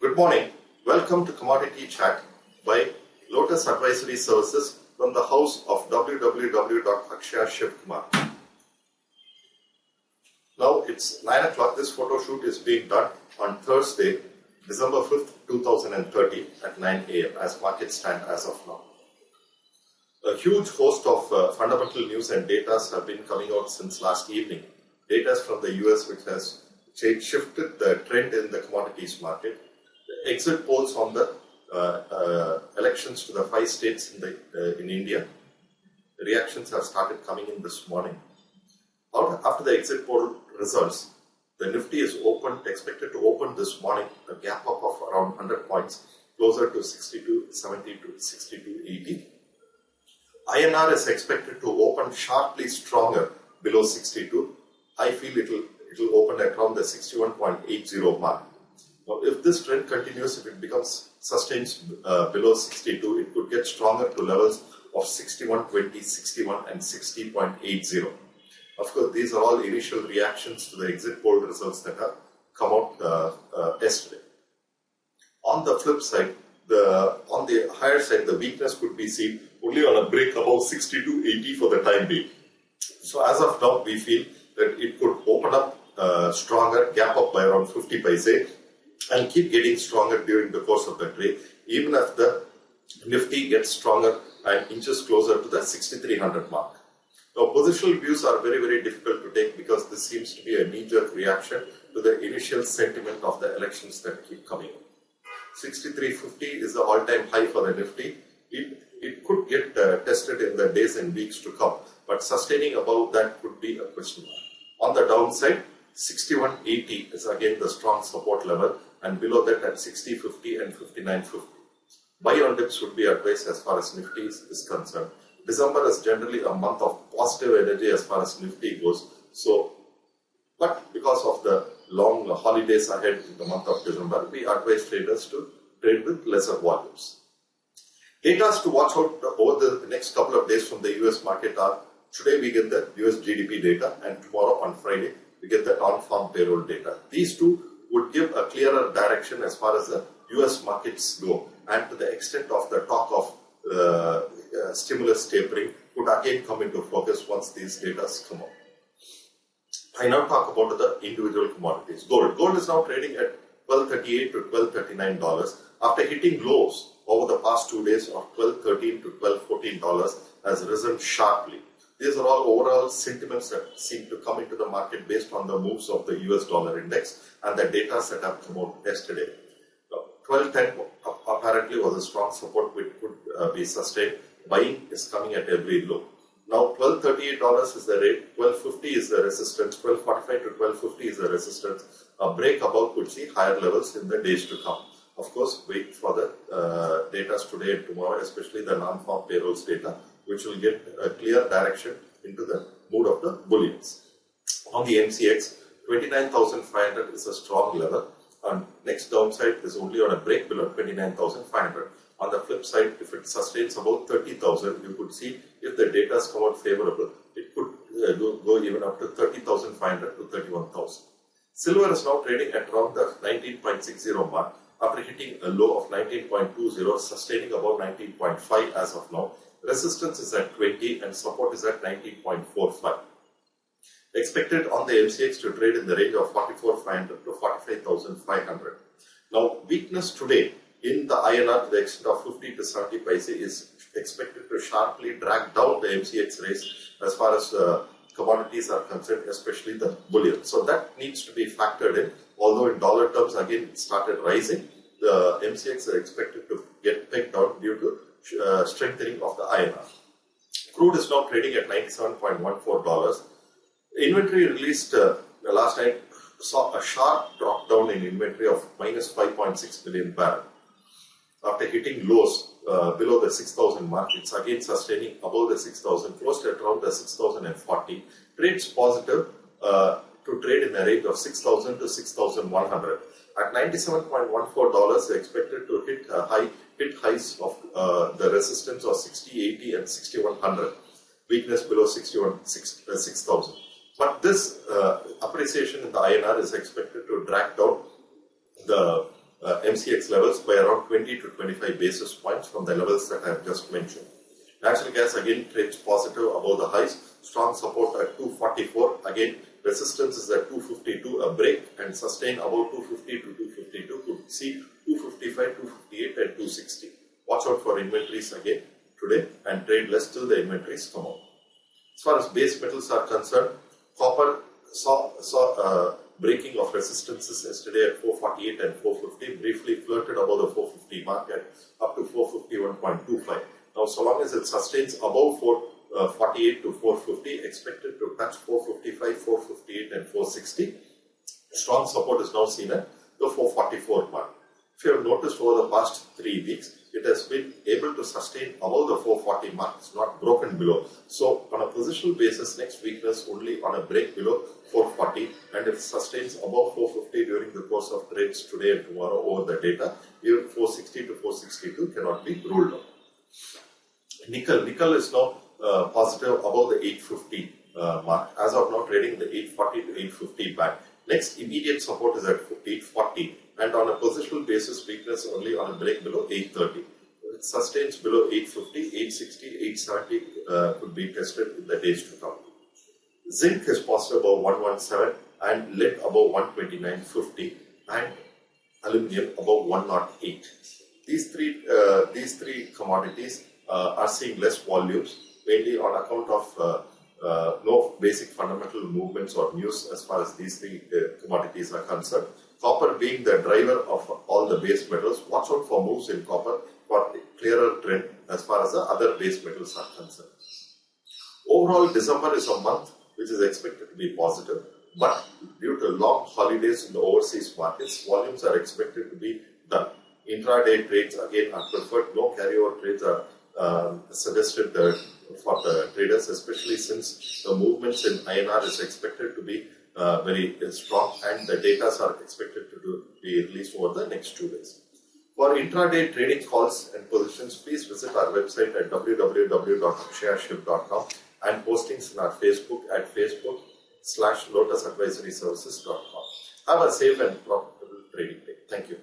Good morning. Welcome to Commodity Chat by Lotus Advisory Services from the house of www.akshayashivkumar. Now it's 9 o'clock. This photo shoot is being done on Thursday, December 5th, 2030 at 9 a.m. as markets stand as of now. A huge host of fundamental news and data have been coming out since last evening. Data from the US which has shifted the trend in the commodities market. The exit polls on the elections to the 5 states in India. The reactions have started coming in this morning. After the exit poll results, the Nifty is expected to open this morning a gap up of around 100 points, closer to 62.70 to 62.80. INR is expected to open sharply stronger below 62. I feel it will open at around the 61.80 mark. Now, if this trend continues, if it sustains below 62, it could get stronger to levels of 61.20, 61 and 60.80. Of course, these are all initial reactions to the exit poll results that have come out yesterday. On the flip side, on the higher side, the weakness could be seen only on a break above 62.80 for the time being. So as of now, we feel that it could open up stronger, gap up by around 50 paise, and keep getting stronger during the course of the trade, even if the Nifty gets stronger and inches closer to the 6300 mark. Now, positional views are very, very difficult to take because this seems to be a knee-jerk reaction to the initial sentiment of the elections that keep coming. 6350 is the all-time high for the Nifty. It could get tested in the days and weeks to come, but sustaining above that could be a question mark. On the downside, 6180 is again the strong support level, and below that at 6050 and 5950. Buy on dips would be advised as far as Nifty is concerned. December is generally a month of positive energy as far as Nifty goes. But because of the long holidays ahead in the month of December, we advise traders to trade with lesser volumes. Data to watch out over the next couple of days from the US market are: today we get the US GDP data, and tomorrow on Friday we get the non-farm payroll data. These two would give a clearer direction as far as the US markets go, and to the extent of the talk of stimulus tapering would again come into focus once these data come out. I now talk about the individual commodities. Gold. Gold is now trading at $1238 to $1239 after hitting lows over the past 2 days of $1213 to $1214 has risen sharply. These are all overall sentiments that seem to come into the market based on the moves of the US dollar index and the data set up come out yesterday. 1210 apparently was a strong support which could be sustained. Buying is coming at every low. Now $1238 is the rate, $1250 is the resistance, $1245 to $1250 is the resistance. A break above could see higher levels in the days to come. Of course, wait for the data today and tomorrow, especially the non-farm payrolls data, which will get a clear direction into the mood of the bullions. On the MCX, 29,500 is a strong level, and next downside is only on a break below 29,500. On the flip side, if it sustains about 30,000, you could see if the data has come out favorable, it could go even up to 30,500 to 31,000. Silver is now trading at around the 19.60 mark after hitting a low of 19.20, sustaining above 19.5 as of now. Resistance is at 20 and support is at 19.45. Expected on the MCX to trade in the range of 44,500 to 45,500. Now, weakness today in the INR to the extent of 50 to 70 paise is expected to sharply drag down the MCX race as far as commodities are concerned, especially the bullion. So that needs to be factored in. Although in dollar terms again it started rising, the MCX are expected to get pegged down due to strengthening of the INR. Crude is now trading at $97.14. Inventory released last night saw a sharp drop down in inventory of minus 5.6 million barrels. After hitting lows below the 6,000 mark, it's again sustaining above the 6,000, closed at around the 6,040. Trades positive to trade in the range of 6,000 to 6,100. At $97.14, expected to hit highs of the resistance of 60.80 and 6,100. Weakness below 6,000. But this appreciation in the INR is expected to drag down the MCX levels by around 20 to 25 basis points from the levels that I have just mentioned. Natural gas again trades positive above the highs, strong support at 244, again resistance is at 252, a break and sustain above 250 to 252, could see 255, 258 and 260. Watch out for inventories again today and trade less till the inventories come out. As far as base metals are concerned, copper saw breaking of resistances yesterday at 448 and 450, briefly flirted above the 450 market up to 451.25. Now, so long as it sustains above 448 to 450, expected to touch 455, 458 and 460. Strong support is now seen at the 444 mark. If you have noticed over the past 3 weeks, it has been able to sustain above the 440 mark, it's not broken below. So, on a positional basis, next weakness only on a break below 440, and if it sustains above 450 during the course of trades today and tomorrow over the data, even 460 to 462 cannot be ruled out. Nickel is now positive above the 850 mark. As of now, trading the 840 to 850 band. Next immediate support is at 840, and on a positional basis, weakness only on a break below 830. If it sustains below 850, 860, 870 could be tested in the days to come. Zinc is positive above 117 and lead above 129.50 and aluminium above 108. These three commodities are seeing less volumes, mainly on account of no basic fundamental movements or news as far as these three commodities are concerned. Copper being the driver of all the base metals, watch out for moves in copper for a clearer trend as far as the other base metals are concerned. Overall, December is a month which is expected to be positive, but due to long holidays in the overseas markets, volumes are expected to be done. Intraday trades again are preferred. No carryover trades are suggested for the traders, especially since the movements in INR is expected to be very strong, and the data are expected to be released over the next 2 days. For intraday trading calls and positions, please visit our website at www.shareship.com and postings in our Facebook at facebook.com/lotusadvisoryservices.com. Have a safe and profitable trading day. Thank you.